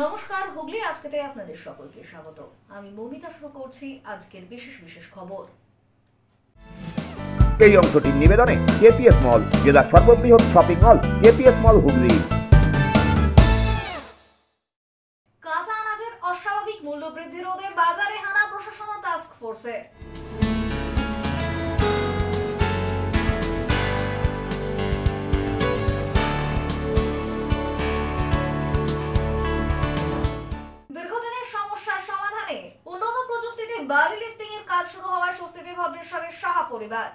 নমস্কার, হুগলি আজকেতে আপনাদের সকলকে স্বাগত। আমি মমিতা শুরু করছি আজকের বিশেষ খবর। এই অংশটির নিবেদনে কেপিএস মল, জেলার সর্ববৃহৎ শপিং মল কেপিএস মল হুগলি। কাঁচা আনাজের অস্বাভাবিক মূল্য বৃদ্ধি রোধে বাজারে হানা প্রশাসন ও টাস্ক ফোর্সে। দীর্ঘদিনের সমস্যার সমাধানে উন্নত প্রযুক্তিতে বাড়ি লিফটিং এর কাজ শুরু হওয়ায় স্বস্তিতে ভদ্রেশ্বরের সাহা পরিবার।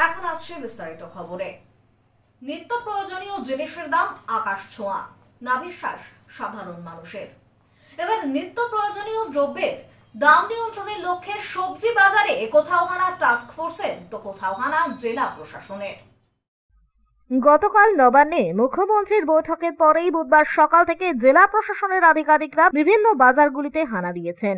এখন আসছে বিস্তারিত খবরে। নিত্য প্রয়োজনীয় জিনিসের দাম আকাশ ছোঁয়া, নাভিশ্বাস সাধারণ মানুষের। এবার নিত্য প্রয়োজনীয় দ্রব্যের দাম নিয়ন্ত্রণের লক্ষ্যে সবজি বাজারে কোথাও হানা টাস্ক ফোর্সের তো কোথাও হানা জেলা প্রশাসনের। গতকাল নবান্নে মুখ্যমন্ত্রীর বৈঠকের পরেই বুধবার সকাল থেকে জেলা প্রশাসনের আধিকারিকরা বিভিন্ন বাজারগুলিতে হানা দিয়েছেন।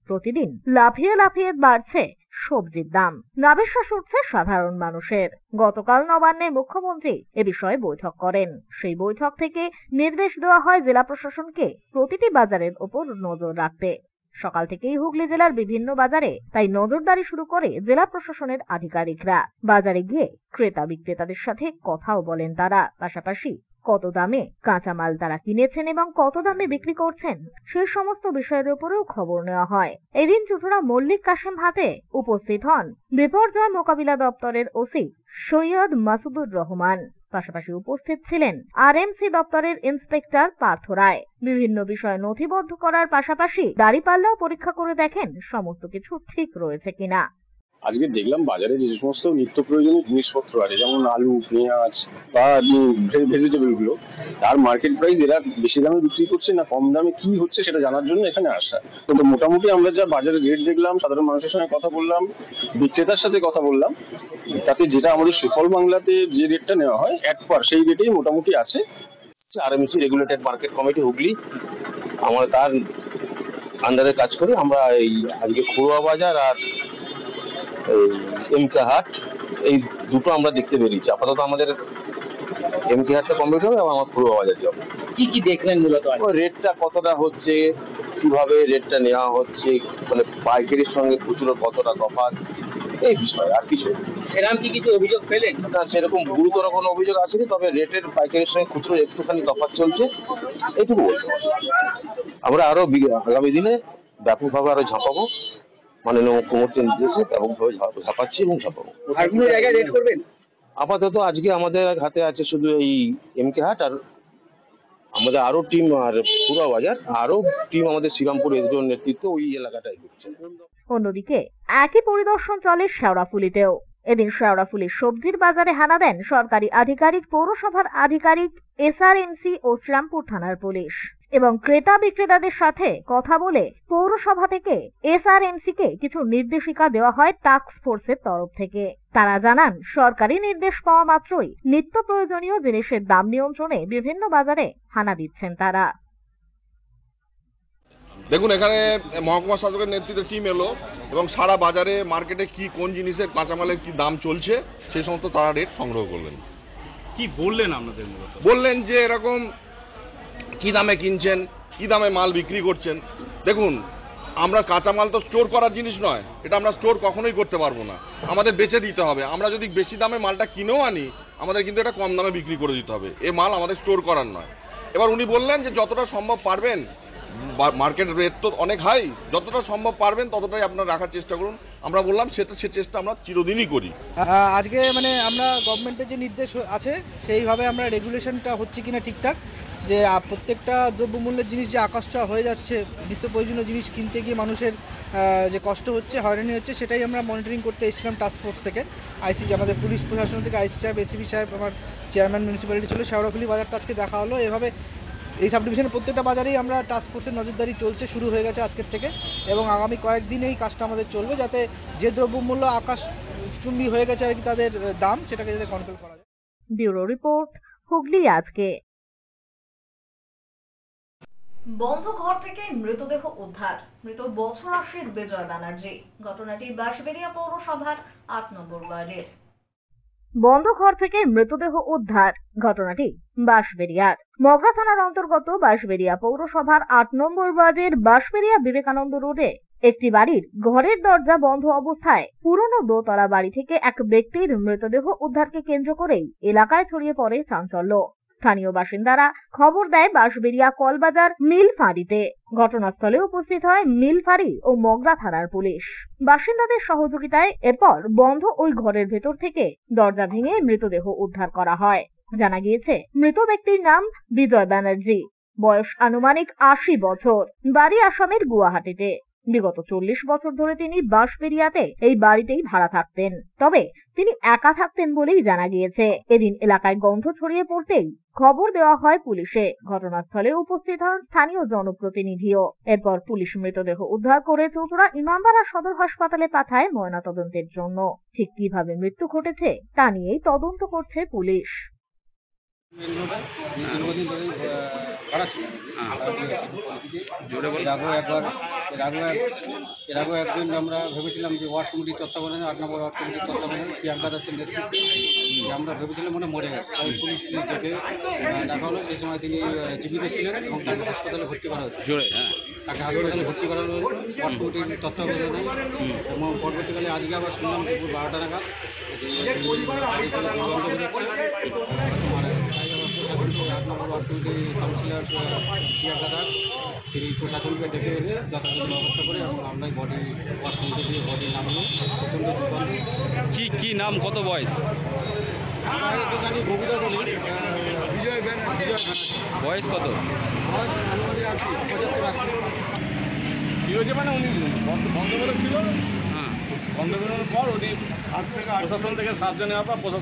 প্রতিদিন লাফিয়ে লাফিয়ে বাড়ছে সবজির দাম, নাভিশ্বাস উঠছে সাধারণ মানুষের। গতকাল নবান্নে মুখ্যমন্ত্রী এ বিষয়ে বৈঠক করেন। সেই বৈঠক থেকে নির্দেশ দেওয়া হয় জেলা প্রশাসনকে প্রতিটি বাজারের ওপর নজর রাখতে। সকাল থেকেই হুগলি জেলার বিভিন্ন বাজারে তাই নজরদারি শুরু করে জেলা প্রশাসনের আধিকারিকরা। বাজারে গিয়ে ক্রেতা বিক্রেতাদের সাথে কথাও বলেন তারা। পাশাপাশি কত দামে কাঁচামাল তারা কিনেছেন এবং কত দামে বিক্রি করছেন সেই সমস্ত বিষয়ের উপরেও খবর নেওয়া হয়। এদিন চুঁচুড়া মল্লিক কাশেম হাটে উপস্থিত হন বিপর্যয় মোকাবিলা দপ্তরের ওসি সৈয়দ মাসুদুর রহমান। পাশাপাশি উপস্থিত ছিলেন আরএমসি দপ্তরের ইন্সপেক্টর পার্থ রায়। বিভিন্ন বিষয় নথিবদ্ধ করার পাশাপাশি দাঁড়িপাল্লাও পরীক্ষা করে দেখেন সমস্ত কিছু ঠিক রয়েছে কিনা। আজকে দেখলাম বাজারে যে সমস্ত নিত্য প্রয়োজনীয় জিনিসপত্র আছে, যেমন আলু, পেঁয়াজ বা ভেজিটেবল গুলো, তার মার্কেট প্রাইস এরা বেশি দামে বিক্রি করছে না কম দামে কি হচ্ছে সেটা জানার জন্য এখানে আসা। তো মোটামুটি আমরা যা বাজারে রেট দেখলাম, সাধারণ মানুষের সঙ্গে কথা বললাম, বিক্রেতার সাথে কথা বললাম, তাতে যেটা আমাদের সুফল বাংলাতে যে রেটটা নেওয়া হয় একবার সেই রেটেই মোটামুটি আছে। RMC regulated market committee Hooghly আমরা তার আন্ডারে কাজ করি। আমরা এই আজকে খুড়ুয়া বাজার আর এমকে হাট এই দুটো আমরা দেখতে বেরিয়েছি। আপাতত আমাদের এমকে হাটটা কমপ্লিট হবে এবং আমার খুড়ুয়া বাজার যাবো। কি দেখলেন মূলত? রেটটা কতটা হচ্ছে, কিভাবে রেটটা নেওয়া হচ্ছে, মানে পাইকারির সঙ্গে খুচরোর কতটা তফাৎ, এই বিষয় আর কিছু। সেরকম কি কিছু অভিযোগ পেলেন? না, সেরকম গুরুতর কোনো অভিযোগ আসেনি, তবে রেটের পাইকারির সঙ্গে খুচরো একটুখানি তফাৎ চলছে, এইটুকু বলতে পারি। আমরা আরো আগামী দিনে ব্যাপকভাবে আরো ঝাঁপাবো, মাননীয় মুখ্যমন্ত্রীর নির্দেশে ব্যাপকভাবে ঝাঁপাচ্ছি এবং ঝাঁপাবো। আর কোনো জায়গায় রেট করবেন? আপাতত আজকে আমাদের হাতে আছে শুধু এই এমকে হাট, আর আমাদের আরো টিম আর পুরা বাজার আরো টিম আমাদের শ্রীরামপুর এসডিওর নেতৃত্বে ওই এলাকাটাই ঘুরছে। অন্যদিকে একই পরিদর্শন চলে শেওড়াফুলিতেও। এদিন শেওড়াফুলির সবজির বাজারে হানা দেন সরকারি আধিকারিক, পৌরসভার আধিকারিক, এসআরএমসি ও শ্রীরামপুর থানার পুলিশ। এবং ক্রেতা বিক্রেতাদের সাথে কথা বলে পৌরসভা থেকে এসআরএমসি কে কিছু নির্দেশিকা দেওয়া হয় টাস্ক ফোর্সের তরফ থেকে। তারা জানান সরকারি নির্দেশ পাওয়া মাত্রই নিত্য প্রয়োজনীয় জিনিসের দাম নিয়ন্ত্রণে বিভিন্ন বাজারে হানা দিচ্ছেন তারা। দেখুন, এখানে মহকুমা শাসকের নেতৃত্বে টিম এলো এবং সারা বাজারে মার্কেটে কি কোন জিনিসের কাঁচামালের কি দাম চলছে সেই সমস্ত তারা রেট সংগ্রহ করলেন। কি বললেন আপনাদের? বললেন যে এরকম কি দামে কিনছেন, কি দামে মাল বিক্রি করছেন। দেখুন, আমরা কাঁচামাল তো স্টোর করার জিনিস নয়, এটা আমরা স্টোর কখনোই করতে পারবো না, আমাদের বেচে দিতে হবে। আমরা যদি বেশি দামে মালটা কিনেও আনি, আমাদের কিন্তু এটা কম দামে বিক্রি করে দিতে হবে, এ মাল আমাদের স্টোর করার নয়। এবার উনি বললেন যে যতটা সম্ভব পারবেন, মার্কেট রেট তো অনেক হাই, যতটা সম্ভব পারবেন ততটাই আপনারা রাখার চেষ্টা করুন। আমরা বললাম সে চেষ্টা আমরা চিরদিনই করি। আজকে মানে আমরা গভর্নমেন্টের যে নির্দেশ আছে সেইভাবে আমরা রেগুলেশনটা হচ্ছে কিনা ঠিকঠাক, যে প্রত্যেকটা দ্রব্যমূল্যের জিনিস যে আকাশছোঁয়া হয়ে যাচ্ছে, নিত্য প্রয়োজনীয় জিনিস কিনতে গিয়ে মানুষের যে কষ্ট হচ্ছে, হয়রানি হচ্ছে, সেটাই আমরা মনিটরিং করতে এসেছিলাম টাস্ক ফোর্স থেকে। আইসি আমাদের পুলিশ প্রশাসন থেকে আইসি সাহেব, এসিপি সাহেব, আমার চেয়ারম্যান মিউনিসিপ্যালিটি ছিল। শেওড়াফুলি বাজারটা আজকে দেখা হলো। এভাবে এই সাব ডিভিশনের প্রত্যেকটা বাজারেই আমরা টাস্ক ফোর্সের নজরদারি চলছে, শুরু হয়ে গেছে আজকের থেকে, এবং আগামী কয়েকদিন এই কাজটা আমাদের চলবে, যাতে যে দ্রব্যমূল্য আকাশচুম্বী হয়ে গেছে আর কি তাদের দাম, সেটাকে যাতে কন্ট্রোল করা যায়। ব্যুরো রিপোর্ট, হুগলি আজকে। বন্ধ ঘর থেকে মৃতদেহ উদ্ধার, মৃত বছর ৮০-র বিজয় ব্যানার্জি। ঘটনাটি বাঁশবেড়িয়া পৌরসভার ৮ নম্বর ওয়ার্ডের। বন্ধ ঘর থেকে মৃতদেহ উদ্ধার, ঘটনাটি বাঁশবেড়িয়ার মগরা থানার অন্তর্গত বাঁশবেড়িয়া পৌরসভার ৮ নম্বর ওয়ার্ডের বাঁশবেড়িয়া বিবেকানন্দ রোডে একটি বাড়ির ঘরের দরজা বন্ধ অবস্থায় পুরনো দোতলা বাড়ি থেকে এক ব্যক্তির মৃতদেহ উদ্ধারকে কেন্দ্র করেই এলাকায় ছড়িয়ে পড়ে চাঞ্চল্য। স্থানীয় বাসিন্দারা খবর দেয় বাঁশবেড়িয়া কলবাজার মিল ফাঁড়িতে। ঘটনাস্থলে উপস্থিত হয় মিল ফাঁড়ি ও মগরা থানার পুলিশ। বাসিন্দাদের সহযোগিতায় এরপর বন্ধ ওই ঘরের ভেতর থেকে দরজা ভেঙে মৃতদেহ উদ্ধার করা হয়। জানা গিয়েছে মৃত ব্যক্তির নাম বিজয় ব্যানার্জি, বয়স আনুমানিক ৮০ বছর, বাড়ি আসামের গুয়াহাটিতে। বিগত ৪০ বছর ধরে তিনি বাঁশবেড়িয়াতে এই বাড়িতেই ভাড়া থাকতেন। তবে তিনি একা থাকতেন বলেই জানা গিয়েছে। এদিন এলাকায় গন্ধ ছড়িয়ে পড়তেই খবর দেওয়া হয় পুলিশে। ঘটনাস্থলে উপস্থিত হন স্থানীয় জনপ্রতিনিধিও। এরপর পুলিশ মৃতদেহ উদ্ধার করে চৌচুড়া ইমামবাড়া সদর হাসপাতালে পাঠায় ময়নাতদন্তের জন্য। ঠিক কিভাবে মৃত্যু ঘটেছে তা নিয়েই তদন্ত করছে পুলিশ। দীর্ঘদিন ধরে ভাড়া ছিল। এর আগেও একদিন আমরা ভেবেছিলাম যে ওয়ার্ড কমিটির তত্ত্বাবধানে ৮ নম্বর ওয়ার্ড কমিটির তত্ত্বাবধানে প্রিয়াঙ্কা দাসের নেতৃত্বে আমরা ভেবেছিলাম মরে গেছে। তাই পুলিশ থেকে ডাকা হলো। সেই সময় তিনি জীবিত ছিলেন এবং তাকে হাসপাতালে ভর্তি করা হয়েছে। তাকে হাসপাতালে ভর্তি করা হয়েছে ওয়ার্ড কমিটির তত্ত্বাবধানে। এবং পরবর্তীকালে আজকে আবার শুনলাম দুপুর 12টা নাগাদ যে দুর্গন্ধ বেরোচ্ছে, মারা গেছে। তাই আবার প্রশাসনকে ৮ নম্বর ওয়ার্ড কমিটির কাউন্সিলর প্রিয়াঙ্কা দাস তিনি প্রশাসনকে ডেকে এনে যথাযথ ব্যবস্থা করে এবং আমরাই বডি ওয়ার্ড কমিটি দিয়ে বডি নামিয়ে প্রচণ্ড দুর্গন্ধ। কি নাম, কত বয়স? দোকানি বগুড়া বলি বিজয় ব্যানার্জি। বয়স কত? বয়স আনুমানিক ৭৫-৮০। কি হয়েছে মানে উনি বন্ধ করেছিল, বন্ধ করানোর পর উনি প্রশাসন থেকে সাহায্য নেওয়ার পর খুঁজে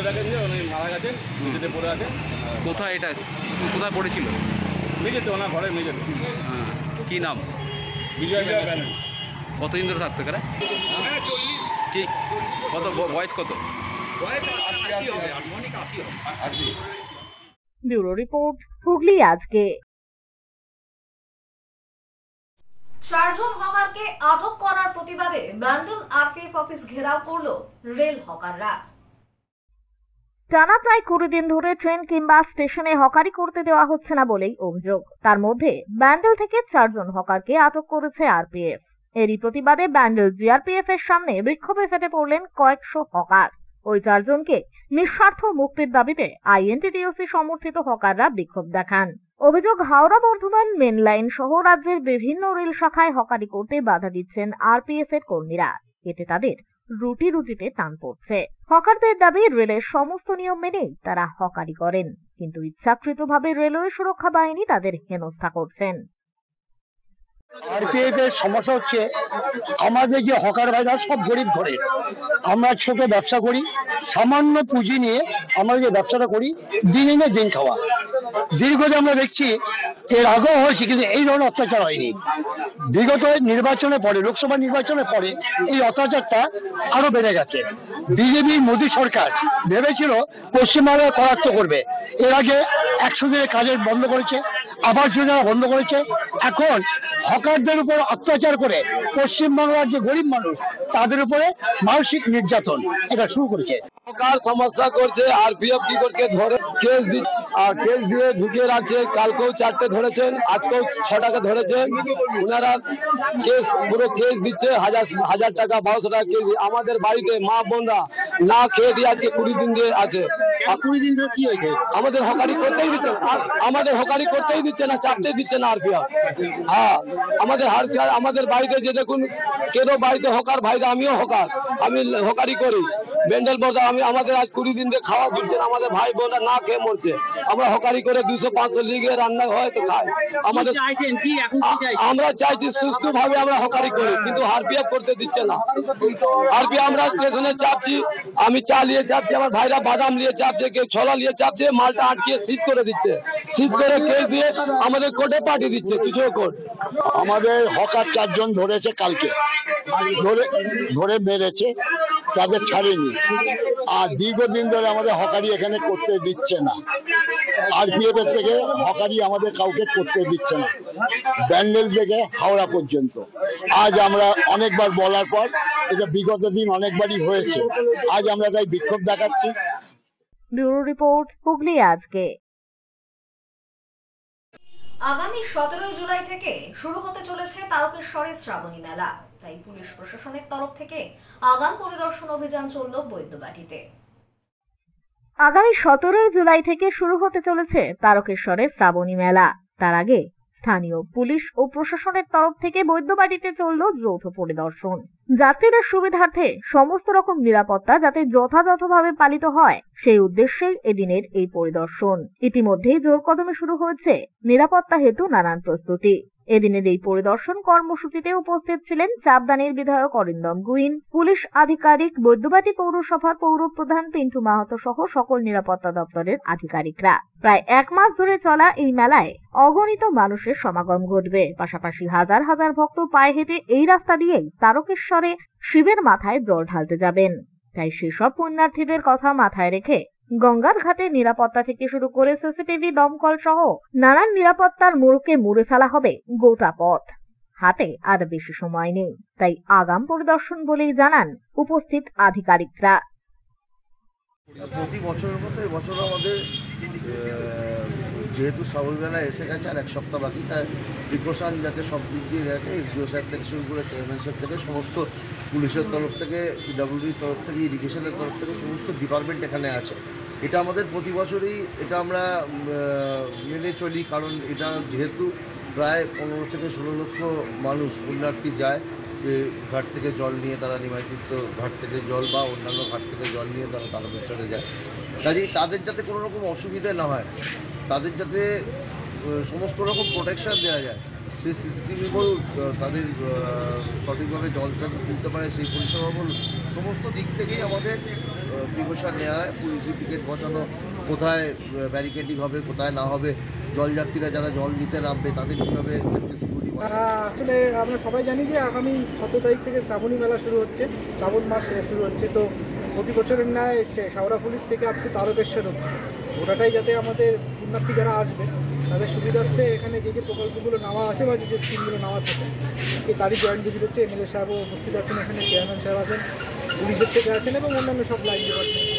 দেখেন যে উনি মারা গেছেন, মেঝেতে পড়ে আছেন। কোথায় এটা, কোথায় পড়েছিল? মেঝেতে, ওনার ঘরের মেঝেতে। কি নাম? বিজয় ব্যানার্জি। কতদিন ধরে থাকতো এখানে? ঠিক কত বয়স? কত বয়স? ব্যুরো রিপোর্ট, হুগলি আজকে। 4 জন হকারকে আটক করার প্রতিবাদে ব্যান্ডেল আরপিএফ অফিস ঘেরাও করল রেল হকাররা। টানা প্রায় 20 দিন ধরে ট্রেন কিংবা স্টেশনে হকারি করতে দেওয়া হচ্ছে না বলেই অভিযোগ। তার মধ্যে ব্যান্ডেল থেকে 4 জন হকারকে আটক করেছে আরপিএফ। এরই প্রতিবাদে ব্যান্ডেল জিআরপিএফ এর সামনে বিক্ষোভে ফেটে পড়লেন কয়েকশো হকার। ওই 4 জনকে নিঃস্বার্থ মুক্তির দাবিতে আইএনটিটিইউসি সমর্থিত হকাররা বিক্ষোভ দেখান। অভিযোগ, হাওড়া বর্ধমান মেন লাইন সহ রাজ্যের বিভিন্ন রেল শাখায় হকারি করতে বাধা দিচ্ছেন আরপিএফ এর কর্মীরা। এতে তাদের রুটিতে টান পড়ছে। হকারদের দাবি, রেলের সমস্ত নিয়ম মেনেই তারা হকারি করেন, কিন্তু ইচ্ছাকৃতভাবে রেলওয়ে সুরক্ষা বাহিনী তাদের হেনস্থা করছেন। আরপিএফ এর সমস্যা হচ্ছে আমাদের যে হকার ভাইরা সব গরিব ঘরে, আমরা ছোট ব্যবসা করি, সামান্য পুঁজি নিয়ে আমরা যে ব্যবসাটা করি, দিন এনে দিন খাওয়া। দীর্ঘদিন আমরা দেখছি, এর আগেও হয়েছে, কিন্তু এই ধরনের অত্যাচার হয়নি। বিগত নির্বাচনের পরে, লোকসভা নির্বাচনের পরে এই অত্যাচারটা আরো বেড়ে গেছে। বিজেপি মোদী সরকার ভেবেছিল পশ্চিমবাংলায় করায়ত্ত করবে। এর আগে 100 দিনের কাজের বন্ধ করেছে, আবাস যোজনা বন্ধ করেছে। এখন হকারদের উপর অত্যাচার করে পশ্চিমবাংলার যে গরিব মানুষ তাদের উপরে মানসিক নির্যাতন এটা শুরু করেছে। সরকার সমস্যা করছে, আরপিএফ কি করছে, ধরে কেস দিয়ে ঢুকিয়ে রাখছে। কালকেও 4টে ধরেছেন, আজকেও 6টাকে ধরেছেন। ওনারা পুরো কেস দিচ্ছে, 1000 টাকা 1200 টাকা কেস। আমাদের বাড়িতে মা বোনরা না খেয়ে দিয়ে আজকে 20 দিন দিয়ে আছে। 20 দিন ধরে কি হয়েছে? আমাদের হকারি করতেই দিচ্ছে না, চাপতে দিচ্ছে না আরপিএফ। হ্যাঁ, আমাদের বাড়িতে যে দেখুন, কেন বাড়িতে হকার ভাইরা, আমিও হকার, আমি হকারি করি ব্যান্ডেল বাজার। আমাদের আজ 20 দিন দিয়ে খাওয়া দিচ্ছে না, আমাদের ভাই বোনরা না খেয়ে মরছে। আমরা হকারি করে 200-500 লিগে রান্না হয় তো খাই। আমরা চাইছি সুস্থ ভাবে আমরা হকারি করি, কিন্তু আরপিএফ করতে দিচ্ছে না। আরপিএফ আমরা স্টেশনে চাপছি, আমি চা নিয়ে চাপছি, আমার ভাইরা বাদাম নিয়ে চাপছে, কেউ ছোলা নিয়ে চাপছে, মালটা আটকিয়ে সিজ করে দিচ্ছে। সিজ করে কেস দিয়ে আমাদের কোর্টে পাঠিয়ে দিচ্ছে, কিছু কোর্ট। আমাদের হকার 4 জন ধরেছে, কালকে ধরে মেরেছে, তাদের ছাড়েনি। আর দীর্ঘদিন ধরে আমাদের হকারি এখানে করতে দিচ্ছে না। আরপিএফ এর থেকে হকারি আমাদের কাউকে করতে দিচ্ছে না, ব্যান্ডেল থেকে হাওড়া পর্যন্ত। আজ আমরা অনেকবার বলার পর, এটা বিগত দিন অনেকবারই হয়েছে, আজ আমরা তাই বিক্ষোভ দেখাচ্ছি। ব্যুরো রিপোর্ট, হুগলি আজকে। আগামী 17 জুলাই থেকে শুরু হতে চলেছে তারকেশ্বরের শ্রাবণী মেলা, তাই পুলিশ প্রশাসনের তরফ থেকে আগাম পরিদর্শন অভিযান চলল বৈদ্যবাটিতে। আগামী 17 জুলাই থেকে শুরু হতে চলেছে তারকেশ্বরের শ্রাবণী মেলা। তার আগে স্থানীয় পুলিশ ও প্রশাসনের তরফ থেকে বৈদ্যবাটিতে চলল যৌথ পরিদর্শন। যাত্রীদের সুবিধার্থে সমস্ত রকম নিরাপত্তা যাতে যথাযথভাবে পালিত হয় সেই উদ্দেশ্যেই এদিনের এই পরিদর্শন। ইতিমধ্যেই জোর কদমে শুরু হয়েছে নিরাপত্তা হেতু নানান প্রস্তুতি। এদিনের এই পরিদর্শন কর্মসূচিতে উপস্থিত ছিলেন চাপদানির বিধায়ক অরিন্দম গুইন, পুলিশ আধিকারিক, বৈদ্যবাটি পৌরসভার পৌরপ্রধান পিন্টু মাহাতো সহ সকল নিরাপত্তা দপ্তরের আধিকারিকরা। প্রায় 1 মাস ধরে চলা এই মেলায় অগণিত মানুষের সমাগম ঘটবে। পাশাপাশি হাজার হাজার ভক্ত পায়ে হেঁটে এই রাস্তা দিয়েই তারকেশ্বরে শিবের মাথায় জল ঢালতে যাবেন। তাই সেসব পুণ্যার্থীদের কথা মাথায় রেখে গঙ্গার ঘাটে নিরাপত্তা থেকে শুরু করে সিসিটিভি, দমকল সহ নানান নিরাপত্তার মোড়কে মুড়ে ফেলা হবে গোটা পথ। হাতে আর বেশি সময় নেই, তাই আগাম পরিদর্শন বলেই জানান উপস্থিত আধিকারিকরা। প্রতি বছরের মতো এবছর আমাদের যেহেতু শ্রাবণ মেলা এসে গেছে আর 1 সপ্তাহ বাকি, তাই প্রিকশন যাতে সব দিক দিয়ে যাতে এসডিও সাহেব থেকে শুরু করে চেয়ারম্যান সাহেব থেকে সমস্ত পুলিশের তরফ থেকে, পিডব্লিউডির তরফ থেকে, ইরিগেশনের তরফ থেকে সমস্ত ডিপার্টমেন্ট এখানে আছে। এটা আমাদের প্রতি বছরই এটা আমরা মেনে চলি, কারণ এটা যেহেতু প্রায় 15 থেকে 16 লক্ষ মানুষ পুণ্যার্থী যায় ঘাট থেকে জল নিয়ে, তারা নিমাইতীর্থ ঘাট থেকে জল বা অন্যান্য ঘাট থেকে জল নিয়ে তারা তারকেশ্বরে যায়। কাজেই তাদের যাতে কোনো রকম অসুবিধা না হয়, তাদের যাতে সমস্ত রকম প্রোটেকশন দেওয়া যায়, সেই সিসিটিভি বলুন, তাদের সঠিকভাবে জল যাতে তুলতে পারে সেই পরিষেবা বলুন, সমস্ত দিক থেকেই আমাদের প্রিকশন নেওয়া হয়। পুলিশ টিকিট বসানো, কোথায় ব্যারিকেডিং হবে, কোথায় না হবে, জলযাত্রীরা যারা জল নিতে নামবে তাদের কীভাবে আসলে আমরা সবাই জানি যে আগামী 17 তারিখ থেকে শ্রাবণী মেলা শুরু হচ্ছে, শ্রাবণ মাস শুরু হচ্ছে। তো প্রতি বছরের ন্যায় হাওড়া পুলিশ থেকে আজকে তারকেশ্বর ওটাটাই যাতে আমাদের পুণ্যার্থী যারা আসবে তাদের সুবিধার্থে এখানে যে যে প্রকল্পগুলো নেওয়া আছে বা যে স্কিমগুলো নেওয়া থাকে তারই জয়েন্ট ভিজিট হচ্ছে। এমএলএ সাহেবও উপস্থিত আছেন, এখানে চেয়ারম্যান সাহেব আছেন, পুলিশের থেকে আছেন এবং অন্যান্য সব line department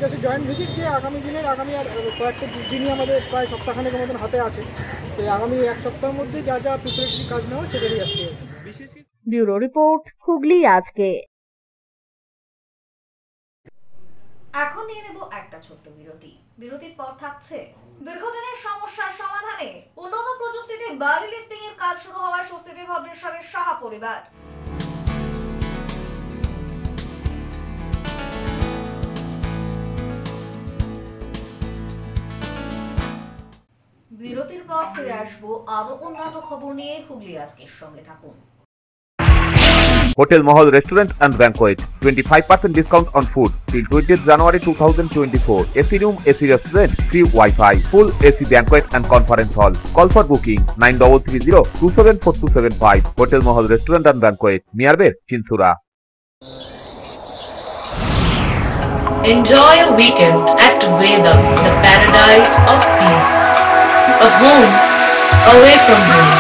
just joint visit যে আগামী দিনের আগামী আর কয়েকটা দিনই আমাদের প্রায় সপ্তাহখানেকের মতন হাতে আছে। তো আগামী 1 সপ্তাহের মধ্যে যা যা প্রিপারেটরি কাজ নেওয়া সেটাই আসছে। ব্যুরো রিপোর্ট, হুগলি আজকে। এখন নিয়ে নেব একটা ছোট্ট বিরতি। বিরতির পর থাকছে দীর্ঘদিনের সমস্যার সমাধানে উন্নত প্রযুক্তিতে বাড়ি লিফটিং এর কাজ শুরু হওয়ার স্বস্তিতে ভদ্রেশ্বরের সাহা পরিবার। বিরতির পর ফিরে আসবো আরো উন্নত খবর নিয়ে। হুগলি আজকের সঙ্গে থাকুন। Hotel Mahal Restaurant and Banquet, 25% discount on food till 20th January 2024. AC room, AC restaurant, free Wi-Fi, full AC banquet and conference hall. Call for booking 9330-274275. Hotel Mahal Restaurant and Banquet, Miyarbet, Chinsura. Enjoy a weekend at Vedam, the paradise of peace. A home away from home.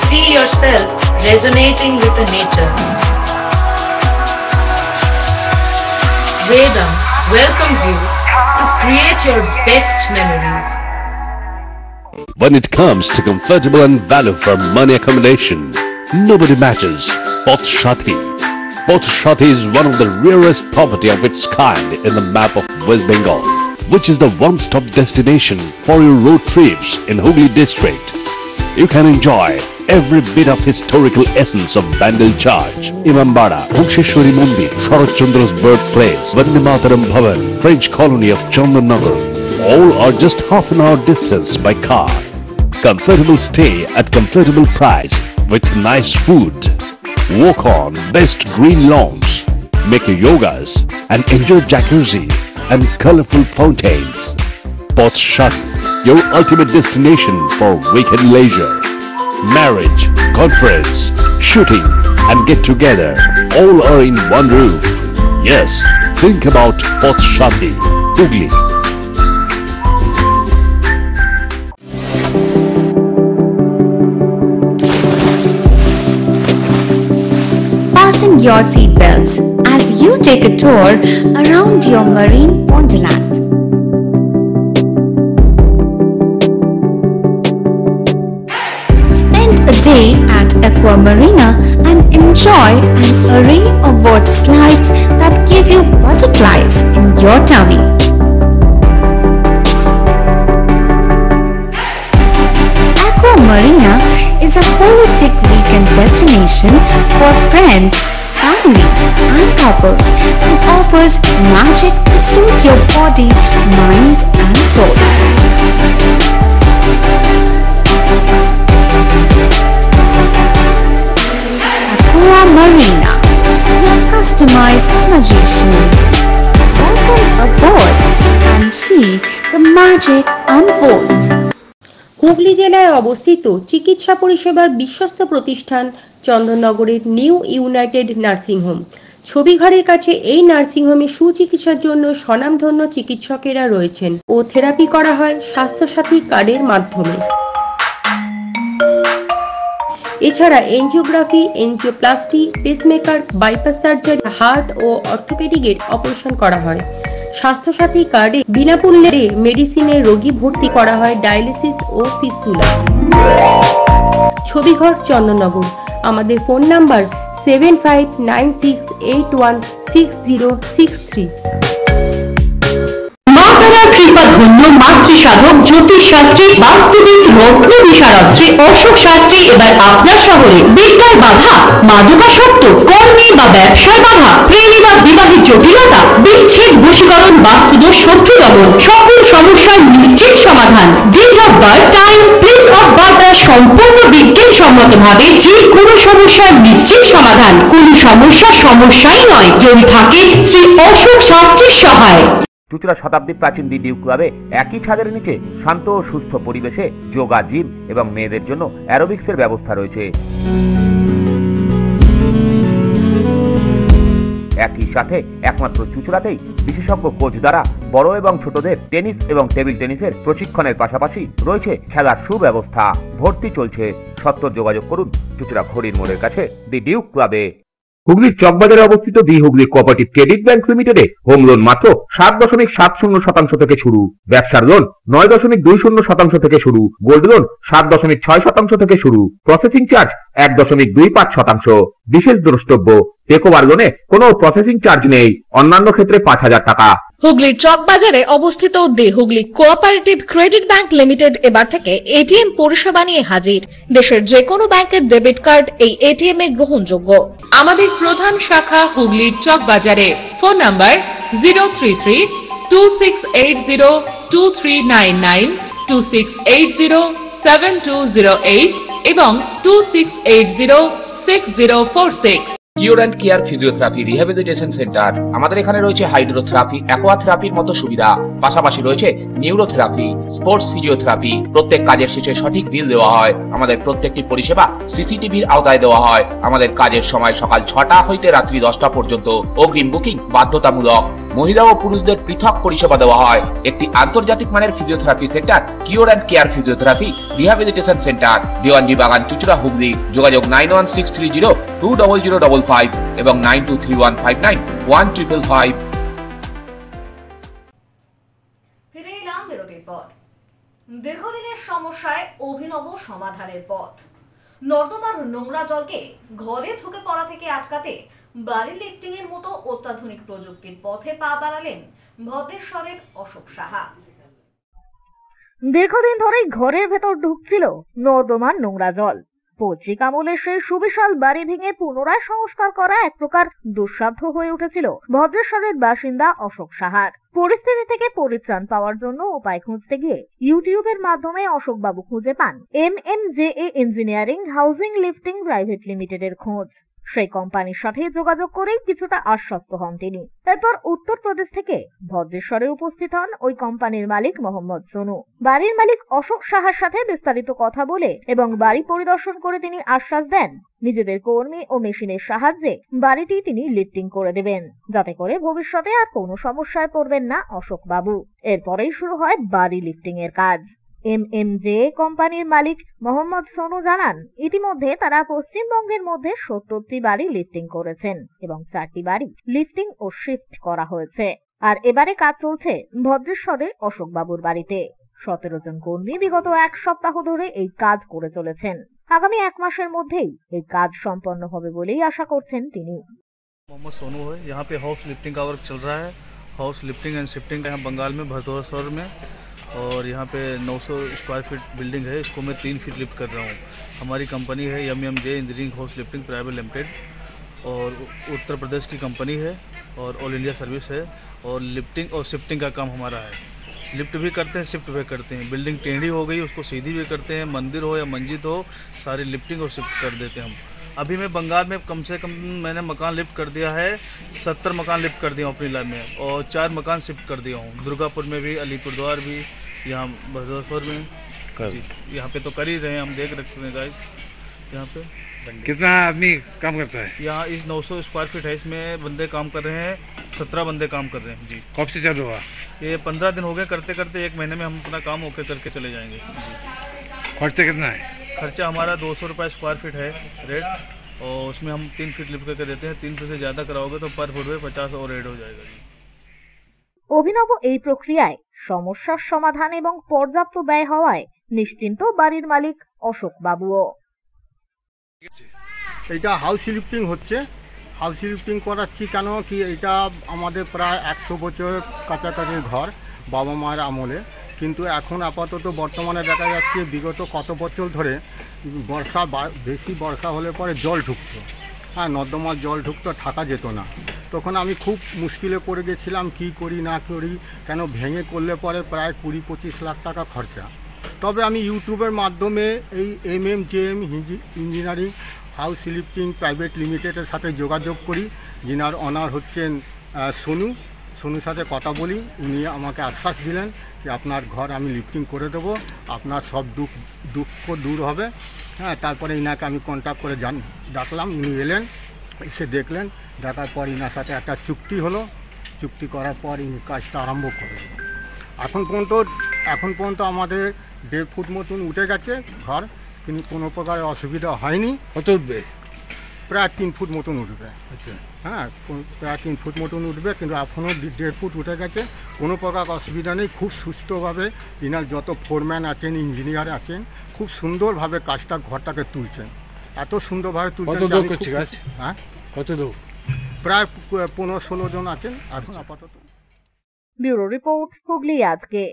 See yourself resonating with the nature. Vedam welcomes you to create your best memories. When it comes to comfortable and value for money accommodation, nobody matches Poth Shati. Poth Shati is one of the rarest property of its kind in the map of West Bengal, which is the one-stop destination for your road trips in Hooghly district. You can enjoy every bit of historical essence of Bandel Church, Imambara, Bhuksheshwari Mandir, Sharat Chandra's birthplace, Vande Mataram Bhavan, French colony of Chandannagar. All are just half an hour distance by car. Comfortable stay at comfortable price with nice food. Walk on best green lawns, make your yogas and enjoy jacuzzi and colorful fountains. Poth Shati, your ultimate destination for weekend leisure, marriage, conference, shooting, and get together. All are in one roof. Yes, think about Potshati, Hooghly. Fasten your seatbelts as you take a tour around your marine wonderland. Spend a day at Aqua Marina and enjoy an array of water slides that give you butterflies in your tummy. Aqua Marina is a holistic weekend destination for friends, family and couples and offers magic to soothe your body, mind and soul. Aqua Marina, your customized magician. Welcome aboard and see the magic unfold. Hooghly জেলায় অবস্থিত চিকিৎসা পরিষেবার বিশ্বস্ত প্রতিষ্ঠান চন্দননগরের new United nursing home. ছবিঘরের কাছে এই nursing হোমে সুচিকিৎসার জন্য স্বনামধন্য চিকিৎসকেরা রয়েছেন ও থেরাপি করা হয় স্বাস্থ্যসাথী কার্ডের মাধ্যমে। এছাড়া angiography, angioplasty, pacemaker, bypass surgery, heart ও অর্থোপেডিকের অপারেশন করা হয়। স্বাস্থ্যসাথী কার্ডে বিনামূল্যে মেডিসিনের রোগী ভর্তি করা হয় ডায়ালিসিস ও ফিস্টুলা। ছবিঘর চন্দননগর। আমাদের ফোন নাম্বার 7596816063। কৃপাধন্য মাতৃসাধক জ্যোতিষশাস্ত্রী, বাস্তুবিদ, রত্ন বিশারদ শ্রী অশোক শাস্ত্রী এবার আপনার শহরে। বিদ্যায় বাধা, মাদকাসক্ত, কর্মে বা ব্যবসায় বাধা, প্রেমে বা বিবাহের জটিলতা, বিচ্ছেদ, বশীকরণ, বাস্তুদোষ, শত্রু দমন, সকল সমস্যার নিশ্চিত সমাধান। Date of birth, time, place of birth দ্বারা সম্পূর্ণ বিজ্ঞানসম্মত ভাবে যে কোনো সমস্যার নিশ্চিত সমাধান। কোন সমস্যাই নয় যদি থাকে শ্রী অশোক শাস্ত্রীর সহায়। চুঁচুড়া শতাব্দী প্রাচীন দি ডিউ ক্লাবে একই ছাদের নিচে শান্ত ও সুস্থ পরিবেশে যোগা, জিম এবং মেয়েদের জন্য অ্যারোবিক্সের ব্যবস্থা রয়েছে। একই সাথে একমাত্র চুঁচুড়াতেই বিশেষজ্ঞ কোচ দ্বারা বড় এবং ছোটদের টেনিস এবং টেবিল টেনিসের প্রশিক্ষণের পাশাপাশি রয়েছে খেলার সুব্যবস্থা। ভর্তি চলছে। সত্বর যোগাযোগ করুন চুঁচুড়া ঘড়ির মোড়ের কাছে দি ডিউ ক্লাবে। হুগলির চকবাজারে অবস্থিত the Hooghly cooperative credit bank লিমিটেডে হোম লোন মাত্র 7.70% থেকে শুরু। ব্যবসার লোন 9.20% থেকে শুরু। গোল্ড লোন 7.6% থেকে শুরু। Processing charge 1.25%। বিশেষ দ্রষ্টব্য, টেকওভার লোনে কোনো প্রসেসিং চার্জ নেই। অন্যান্য ক্ষেত্রে 5,000 টাকা। হুগলির চকবাজারে অবস্থিত the Hooghly cooperative credit bank limited এবার থেকে এটিএম পরিষেবা নিয়ে হাজির। দেশের যে কোনো ব্যাংকের ডেবিট কার্ড এই এটিএম এ গ্রহণযোগ্য। আমাদের প্রধান শাখা হুগলির চকবাজারে। ফোন নাম্বার 033-2680-2399, 2680-7208 এবং 2680-6046। Cure and care physiotherapy rehabilitation centre. আমাদের এখানে রয়েছে হাইড্রোথেরাপি, অ্যাকোয়াথেরাপির মতো সুবিধা। পাশাপাশি রয়েছে নিউরোথেরাপি, স্পোর্টস ফিজিওথেরাপি। প্রত্যেক কাজের শেষে সঠিক বিল দেওয়া হয়। আমাদের প্রত্যেকটি পরিষেবা সিসিটিভির আওতায় দেওয়া হয়। আমাদের কাজের সময় সকাল 6টা হইতে রাত্রি 10টা পর্যন্ত। অগ্রিম বুকিং বাধ্যতামূলক। মহিলা ও পুরুষদের পৃথক পরিষেবা দেওয়া হয়। একটি আন্তর্জাতিক মানের physiotherapy centre cure and care physiotherapy rehabilitation centre, Dewanji বাগান, চুঁচুড়া, হুগলি। যোগাযোগ 9163020055 এবং 9231591555। ফিরে এলাম বিরতির পর। দীর্ঘদিনের সমস্যায় অভিনব সমাধানের পথ। নর্দমার নোংরা জলকে ঘরে ঢুকে পড়া থেকে আটকাতে বাড়ি লিফটিং এর মতো অত্যাধুনিক প্রযুক্তির পথে পা বাড়ালেন ভদ্রেশ্বরের অশোক সাহা। দীর্ঘদিন ধরেই ঘরের ভেতর ঢুকছিল নর্দমার নোংরা জল। পৈতৃক আমলে সেই সুবিশাল বাড়ি ভেঙে পুনরায় সংস্কার করা এক প্রকার দুঃসাধ্য হয়ে উঠেছিল ভদ্রেশ্বরের বাসিন্দা অশোক সাহার। পরিস্থিতি থেকে পরিত্রাণ পাওয়ার জন্য উপায় খুঁজতে গিয়ে ইউটিউবের মাধ্যমে অশোকবাবু খুঁজে পান MMJA engineering housing lifting private লিমিটেডের খোঁজ। সেই কোম্পানির সাথে যোগাযোগ করেই কিছুটা আশ্বস্ত হন তিনি। এরপর উত্তরপ্রদেশ থেকে ভদ্রেশ্বরে উপস্থিত হন ওই কোম্পানির মালিক মোহাম্মদ সোনু। বাড়ির মালিক অশোক সাহার সাথে বিস্তারিত কথা বলে এবং বাড়ি পরিদর্শন করে তিনি আশ্বাস দেন নিজেদের কর্মী ও মেশিনের সাহায্যে বাড়িটি তিনি লিফটিং করে দেবেন, যাতে করে ভবিষ্যতে আর কোনো সমস্যায় পড়বেন না অশোক বাবু। এরপরেই শুরু হয় বাড়ি লিফটিং এর কাজ। MMJ কোম্পানির মালিক মোহাম্মদ সোনু জানান, ইতিমধ্যে তারা পশ্চিমবঙ্গের মধ্যে 70টি বাড়ি লিফটিং করেছেন এবং 4টি বাড়ি লিফটিং ও শিফট করা হয়েছে। আর এবারে কাজ চলছে ভদ্রেশ্বরে অশোক বাবুর বাড়িতে। 17 জন কর্মী বিগত 1 সপ্তাহ ধরে এই কাজ করে চলেছেন। আগামী 1 মাসের মধ্যেই এই কাজ সম্পন্ন হবে বলেই আশা করছেন তিনি। मोहम्मद सोनू है, यहाँ पे हाउस लिफ्टिंग का वर्क चल रहा है। हाउस लिफ्टिंग एंड शिफ्टिंग यहाँ बंगाल में भदोसर में, और यहाँ पे 900 स्क्वायर फीट बिल्डिंग है, इसको मैं 3 फीट लिफ्ट कर रहा हूँ। हमारी कंपनी है MMJ engineering house lifting private limited, और उत्तर प्रदेश की कंपनी है और ऑल इंडिया सर्विस है, और लिफ्टिंग और शिफ्टिंग का काम हमारा है। लिफ्ट भी करते हैं, शिफ्ट भी करते हैं। बिल्डिंग टेढ़ी हो गई उसको सीधी भी करते हैं, मंदिर हो या मस्जिद हो सारी लिफ्टिंग और शिफ्ट कर देते हैं हम। अभी मैं बंगाल में कम से कम मैंने मकान लिफ्ट कर दिया है, 70 मकान लिफ्ट कर दिया हूँ अपनी लाइन में, और 4 मकान शिफ्ट कर दिया हूँ। दुर्गापुर में भी, अलीपुरद्वार भी, यहाँ भदोसर में जी, यहाँ पे तो कर ही रहे हैं हम, देख रखते हैं गाइस। यहाँ पे कितना आदमी काम करता है? यहाँ इस 900 स्क्वायर फीट है, इसमें बंदे काम कर रहे हैं, 17 बंदे काम कर रहे हैं जी। कब से चालू हुआ? ये 15 दिन हो गए करते करते, 1 महीने में हम अपना काम ओके करके चले जाएंगे जी। खर्चा कितना है? खर्चा हमारा 200 रुपये स्क्वायर फीट है रेट, और उसमें हम 3 फीट लिफ्ट करके देते हैं। 3 फीट से ज़्यादा कराओगे तो पर फुट पे 50 और रेट हो जाएगा जी। অভিনব এই প্রক্রিয়ায় সমস্যার সমাধান এবং পর্যাপ্ত ব্যয় হওয়ায় নিশ্চিন্ত বাড়ির মালিক অশোক বাবুও। এটা হাউস লিফটিং হচ্ছে। হাউস লিফটিং করাচ্ছি কেন কি, এটা আমাদের প্রায় 100 বছর কাছাকাছি ঘর, বাবা মায়ের আমলে। কিন্তু এখন আপাতত বর্তমানে দেখা যাচ্ছে বিগত কত বছর ধরে বেশি বর্ষা হলে পরে জল ঢুকতো, হ্যাঁ নর্দমার জল ঢুকতো, থাকা যেত না। তখন আমি খুব মুশকিলে পড়ে গেছিলাম, কি করি না করি, কেন ভেঙে করলে পরে প্রায় 20-25 লাখ টাকা খরচা। তবে আমি ইউটিউবের মাধ্যমে এই MMJM engineering house lifting private লিমিটেডের সাথে যোগাযোগ করি, যিনার অনার হচ্ছেন সোনুর সাথে কথা বলি। উনি আমাকে আশ্বাস দিলেন যে আপনার ঘর আমি লিফটিং করে দেবো, আপনার সব দুঃখ দূর হবে। হ্যাঁ, তারপরে ইনাকে আমি কন্ট্যাক্ট করে ডাকলাম, উনি এলেন, এসে দেখলেন, দেখার পর ইনার সাথে একটা চুক্তি হলো। চুক্তি করার পর ইনি কাজটা আরম্ভ করে দেবো। এখন পর্যন্ত আমাদের 1.5 ফুট মতন উঠে গেছে ঘর, কিন্তু কোনো প্রকার অসুবিধা হয়নি। কত উঠবে? প্রায় 3 ফুট মতন উঠবে। আচ্ছা, হ্যাঁ প্রায় 3 ফুট মতন উঠবে, কিন্তু এখনও 1.5 ফুট উঠে গেছে, কোনো প্রকার অসুবিধা নেই। খুব সুস্থভাবে ইনার যত ফোরম্যান আছেন, ইঞ্জিনিয়ার আছেন, খুব সুন্দরভাবে কাজটা ঘরটাকে তুলছেন, এত সুন্দরভাবে তুলছেন। কত লোক করছে কাজ? হ্যাঁ, কত লোক? প্রায় 15-16 জন আছেন এখন আপাতত। ব্যুরো রিপোর্ট, হুগলি আজকে।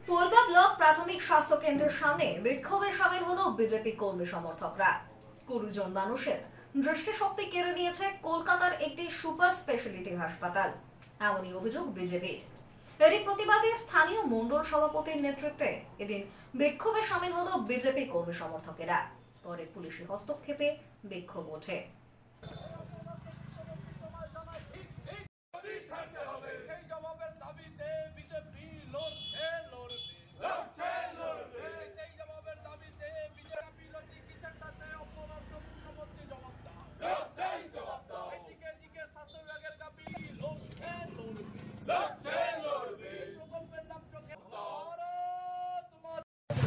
কোলবা ব্লক প্রাথমিক স্বাস্থ্য কেন্দ্রের সামনে বিক্ষোভে সামিল হলো বিজেপি কর্মী সমর্থকরা। 20 জন মানুষের দৃষ্টিশক্তি কেড়ে নিয়েছে কলকাতার একটি সুপার স্পেশালিটি হাসপাতাল, এমনই অভিযোগ বিজেপির। এরই প্রতিবাদে স্থানীয় মণ্ডল সভাপতির নেতৃত্বে এদিন বিক্ষোভে সামিল হলো বিজেপি কর্মী সমর্থকেরা। পরে পুলিশি হস্তক্ষেপে বিক্ষোভ ওঠে।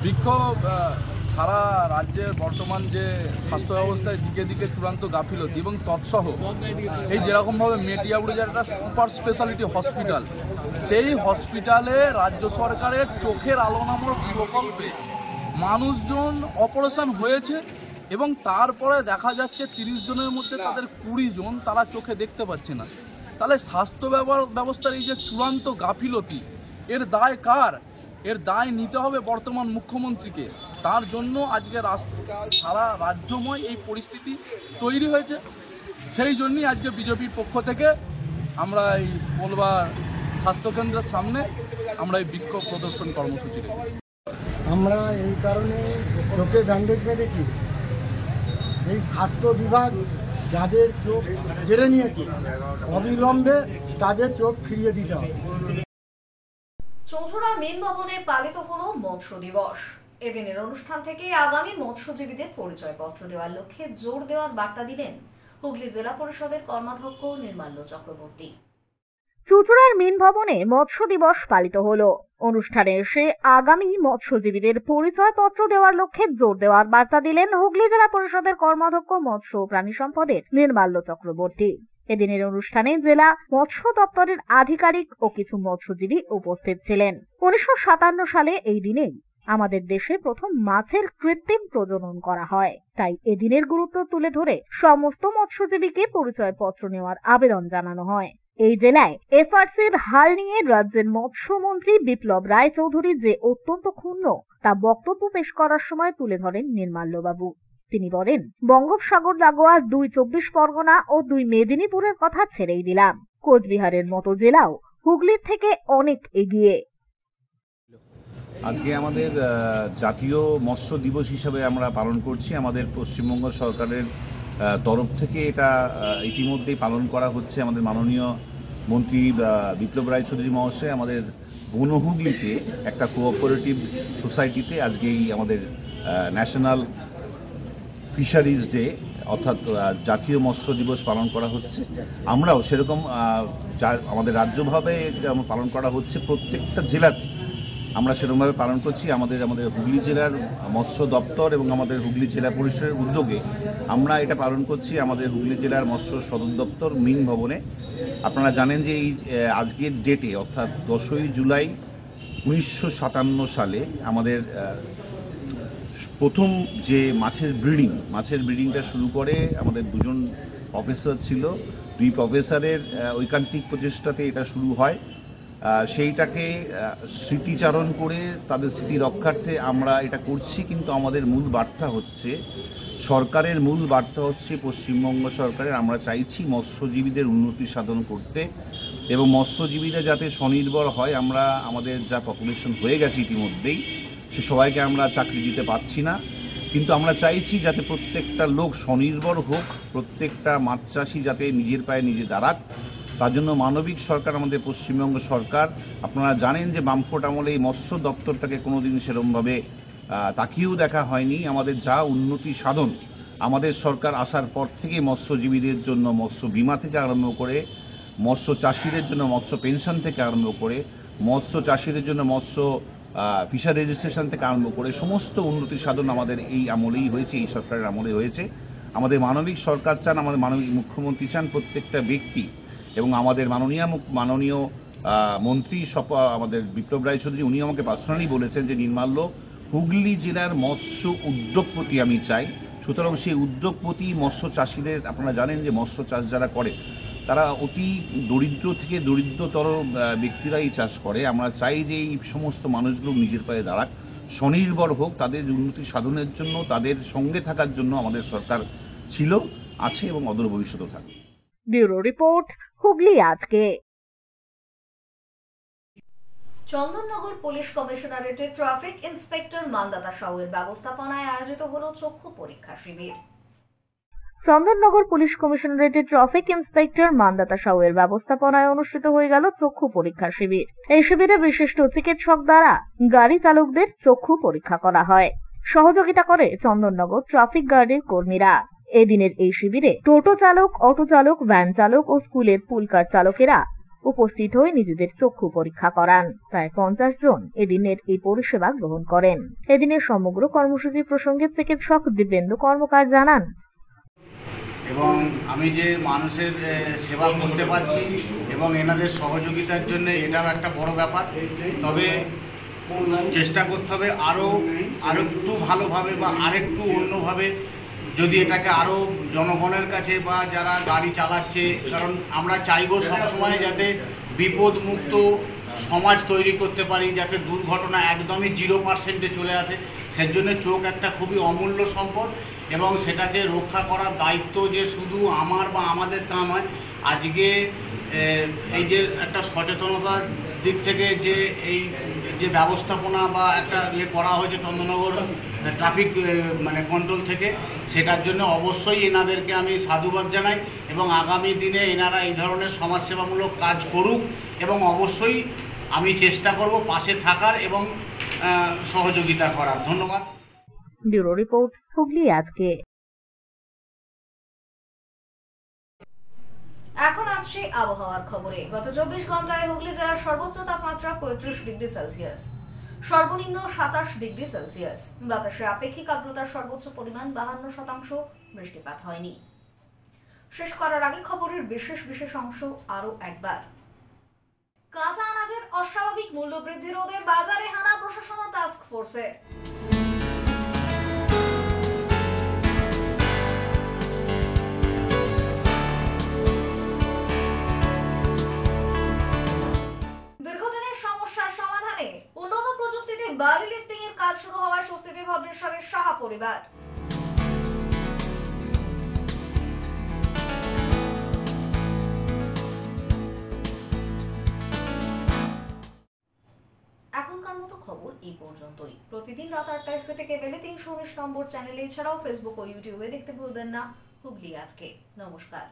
বিক্ষোভ সারা রাজ্যের বর্তমান যে স্বাস্থ্য ব্যবস্থায় দিকে দিকে চূড়ান্ত গাফিলতি এবং তৎসহ এই যেরকমভাবে মেটিয়াবুড়ি যে একটা সুপার স্পেশালিটি হসপিটাল, সেই হসপিটালে রাজ্য সরকারের চোখের আলো নামক প্রকল্পে মানুষজন অপারেশন হয়েছে এবং তারপরে দেখা যাচ্ছে 30 জনের মধ্যে তাদের 20 জন তারা চোখে দেখতে পাচ্ছে না। তাহলে স্বাস্থ্য ব্যবস্থার এই যে চূড়ান্ত গাফিলতি, এর দায় কার? এর দায় নিতে হবে বর্তমান মুখ্যমন্ত্রীকে। তার জন্য আজকে সারা রাজ্যময় এই পরিস্থিতি তৈরি হয়েছে। সেই জন্যই আজকে বিজেপির পক্ষ থেকে আমরা এই কোলবা স্বাস্থ্যকেন্দ্রের সামনে আমরা এই বিক্ষোভ প্রদর্শন কর্মসূচি রেখেছি। আমরা এই কারণে চোখে ব্যান্ডেজ বেঁধেছি, এই স্বাস্থ্য বিভাগ যাদের চোখ কেড়ে নিয়েছে অবিলম্বে তাদের চোখ ফিরিয়ে দিতে হবে। চৌচুড়া মেন ভবনে পালিত হলো মৎস্য দিবস। এদিনের অনুষ্ঠান থেকে আগামী মৎস্যজীবীদের পরিচয়পত্র দেওয়ার লক্ষ্যে জোর দেওয়ার বার্তা দিলেন হুগলি জেলা পরিষদের কর্মাধ্যক্ষ নির্মাল্য চক্রবর্তী। চুঁচুড়ার মিন ভবনে মৎস্য দিবস পালিত হলো। অনুষ্ঠানে এসে আগামী মৎস্যজীবীদের পরিচয়পত্র দেওয়ার লক্ষ্যে জোর দেওয়ার বার্তা দিলেন হুগলি জেলা পরিষদের কর্মাধ্যক্ষ মৎস্য ও প্রাণী সম্পদের নির্মাল্য চক্রবর্তী। এদিনের অনুষ্ঠানে জেলা মৎস্য দপ্তরের আধিকারিক ও কিছু মৎস্যজীবী উপস্থিত ছিলেন। 1957 সালে এই দিনেই আমাদের দেশে প্রথম মাছের কৃত্রিম প্রজনন করা হয়। তাই এদিনের গুরুত্ব তুলে ধরে সমস্ত মৎস্যজীবীকে পরিচয়পত্র নেওয়ার আবেদন জানানো হয়। এই জেলায় এফআরসির হাল নিয়ে রাজ্যের মৎস্যমন্ত্রী বিপ্লব রায়চৌধুরী যে অত্যন্ত ক্ষুণ্ণ তা বক্তব্য পেশ করার সময় তুলে ধরেন নির্মাল্যবাবু। তিনি বলেন, বঙ্গোপসাগর লাগোয়া 2 চব্বিশ পরগনা ও 2 মেদিনীপুরের কথা ছেড়েই দিলাম, কোচবিহারের মতো জেলাও হুগলির থেকে অনেক এগিয়ে। আজকে আমাদের জাতীয় মৎস্য দিবস হিসাবে আমরা পালন করছি। আমাদের পশ্চিমবঙ্গ সরকারের তরফ থেকে এটা ইতিমধ্যেই পালন করা হচ্ছে। আমাদের মাননীয় মন্ত্রী বিপ্লব রায়চৌধুরী মহাশয় আমাদের বনহুগলিতে একটা কোঅপারেটিভ সোসাইটিতে আজকেই আমাদের ন্যাশনাল ফিশারিজ ডে অর্থাৎ জাতীয় মৎস্য দিবস পালন করা হচ্ছে। আমরাও সেরকম আমাদের রাজ্যভাবে যেমন পালন করা হচ্ছে প্রত্যেকটা জেলাতে আমরা সেরকমভাবে পালন করছি। আমাদের হুগলি জেলার মৎস্য দপ্তর এবং আমাদের হুগলি জেলা পরিষদের উদ্যোগে আমরা এটা পালন করছি আমাদের হুগলি জেলার মৎস্য সদর দপ্তর মিন ভবনে। আপনারা জানেন যে এই আজকের ডেটে অর্থাৎ 10ই জুলাই 1957 সালে আমাদের প্রথম যে মাছের ব্রিডিংটা শুরু করে আমাদের 2জন প্রফেসর ছিল। 2 প্রফেসরের ঐকান্তিক প্রচেষ্টাতে এটা শুরু হয়। সেইটাকে স্মৃতিচারণ করে তাদের স্মৃতি রক্ষার্থে আমরা এটা করছি। কিন্তু আমাদের মূল বার্তা হচ্ছে সরকারের মূল বার্তা হচ্ছে পশ্চিমবঙ্গ সরকারের আমরা চাইছি মৎস্যজীবীদের উন্নতি সাধন করতে এবং মৎস্যজীবীরা যাতে স্বনির্ভর হয়। আমরা আমাদের যা পপুলেশন হয়ে গেছে ইতিমধ্যেই সে সবাইকে আমরা চাকরি দিতে পারছি না, কিন্তু আমরা চাইছি যাতে প্রত্যেকটা লোক স্বনির্ভর হোক, প্রত্যেকটা মাছ চাষি যাতে নিজের পায়ে নিজে দাঁড়াক। তার জন্য মানবিক সরকার আমাদের পশ্চিমবঙ্গ সরকার। আপনারা জানেন যে বামফ্রন্ট আমলে এই মৎস্য দপ্তরটাকে কোনোদিন সেরকমভাবে তাকিয়েও দেখা হয়নি। আমাদের যা উন্নতি সাধন আমাদের সরকার আসার পর থেকে মৎস্যজীবীদের জন্য মৎস্য বিমা থেকে আরম্ভ করে, মৎস্য চাষিদের জন্য মৎস্য পেনশন থেকে আরম্ভ করে, মৎস্য চাষিদের জন্য মৎস্য ফিশার রেজিস্ট্রেশন থেকে আরম্ভ করে সমস্ত উন্নতি সাধন আমাদের এই আমলেই হয়েছে, এই সরকারের আমলে হয়েছে। আমাদের মানবিক সরকার চান, আমাদের মানবিক মুখ্যমন্ত্রী চান প্রত্যেকটা ব্যক্তি এবং আমাদের মাননীয় মন্ত্রী আমাদের বিপ্লব রায়চৌধুরী উনি আমাকে পার্সোনালি বলেছেন যে নির্মাল্য হুগলি জেলার মৎস্য উদ্যোগপতি আমি চাই। সুতরাং সেই উদ্যোগপতি মৎস্য চাষিদের আপনারা জানেন যে মৎস্য চাষ যারা করে তারা অতি দরিদ্র থেকে দরিদ্রতর ব্যক্তিরা এই চাষ করে। আমরা চাই যে এই সমস্ত মানুষগুলো নিজের পায়ে দাঁড়াক, স্বনির্ভর হোক, তাদের উন্নতি সাধনের জন্য তাদের সঙ্গে থাকার জন্য আমাদের সরকার ছিল, আছে এবং অদূর ভবিষ্যতেও থাকবে। ব্যুরো রিপোর্ট, হুগলি আজকে। চন্দননগর পুলিশ কমিশনারেটের ট্রাফিক ইন্সপেক্টর মান্দাতা সাউয়ের ব্যবস্থাপনায় আয়োজিত হলো চক্ষু পরীক্ষা শিবির। চন্দননগর পুলিশ কমিশনারেটের ট্রাফিক ইন্সপেক্টর মান্দাতা সাউয়ের ব্যবস্থাপনায় অনুষ্ঠিত হয়ে গেল চক্ষু পরীক্ষা শিবির। এই শিবিরে বিশিষ্ট চিকিৎসক দ্বারা গাড়ি চালকদের চক্ষু পরীক্ষা করা হয়। সহযোগিতা করে চন্দননগর ট্রাফিক গার্ডের কর্মীরা। এদিনের এই শিবিরে টোটো চালক, অটো চালক, ভ্যান চালক ও স্কুলের পুলকার চালকেরা উপস্থিত হয়ে নিজেদের চক্ষু পরীক্ষা করান। প্রায় 50 জন এদিনের এই পরিষেবা গ্রহণ করেন। এদিনের সমগ্র কর্মসূচি প্রসঙ্গে চিকিৎসক দিব্যেন্দু কর্মকার জানান, এবং আমি যে মানুষের সেবা করতে পারছি এবং এনাদের সহযোগিতার জন্য এটাও একটা বড় ব্যাপার। তবে চেষ্টা করতে হবে আরও একটু ভালোভাবে বা আরেকটু অন্যভাবে, যদি এটাকে আরও জনগণের কাছে বা যারা গাড়ি চালাচ্ছে, কারণ আমরা চাইবো সবসময় যাতে বিপদমুক্ত সমাজ তৈরি করতে পারি, যাতে দুর্ঘটনা একদমই 0%-এ চলে আসে। সেজন্য চোখ একটা খুবই অমূল্য সম্পদ এবং সেটাকে রক্ষা করার দায়িত্ব যে শুধু আমার বা আমাদের তা নয়। আজকে এই যে একটা সচেতনতা দিক থেকে যে এই যে ব্যবস্থাপনা বা একটা ইয়ে করা হয়েছে চন্দননগর ট্রাফিক মানে কন্ট্রোল থেকে, সেটার জন্য অবশ্যই এনাদেরকে আমি সাধুবাদ জানাই এবং আগামী দিনে এনারা এই ধরনের সমাজসেবামূলক কাজ করুক এবং অবশ্যই আমি চেষ্টা করব পাশে থাকার এবং সহযোগিতা করার। ধন্যবাদ। ব্যুরো রিপোর্ট, হুগলি আজকে। এখন আসছে আবহাওয়ার খবরে। গত 24 ঘন্টায় হুগলি জেলার সর্বোচ্চ তাপমাত্রা 35 ডিগ্রি সেলসিয়াস, সর্বনিম্ন 27 ডিগ্রি সেলসিয়াস। বাতাসে আপেক্ষিক আর্দ্রতার সর্বোচ্চ পরিমাণ 52%। বৃষ্টিপাত হয়নি। শেষ করার আগে খবরের বিশেষ অংশ আরো একবার। কাঁচা আনাজের অস্বাভাবিক মূল্য বৃদ্ধি রোধে বাজারে হানা প্রশাসন ও টাস্ক ফোর্সে। দীর্ঘদিনের সমস্যার সমাধানে উন্নত প্রযুক্তিতে বাড়ি লিফটিং এর কাজ শুরু হওয়ায় স্বস্তিতে ভদ্রেশ্বরের সাহা পরিবার। এখনকার মতো খবর এই পর্যন্তই। প্রতিদিন রাত 8টায় সিটি কেবলে 319 নম্বর চ্যানেলে, এছাড়াও ফেসবুক ও ইউটিউবে দেখতে ভুলবেন না হুগলি আজকে। নমস্কার।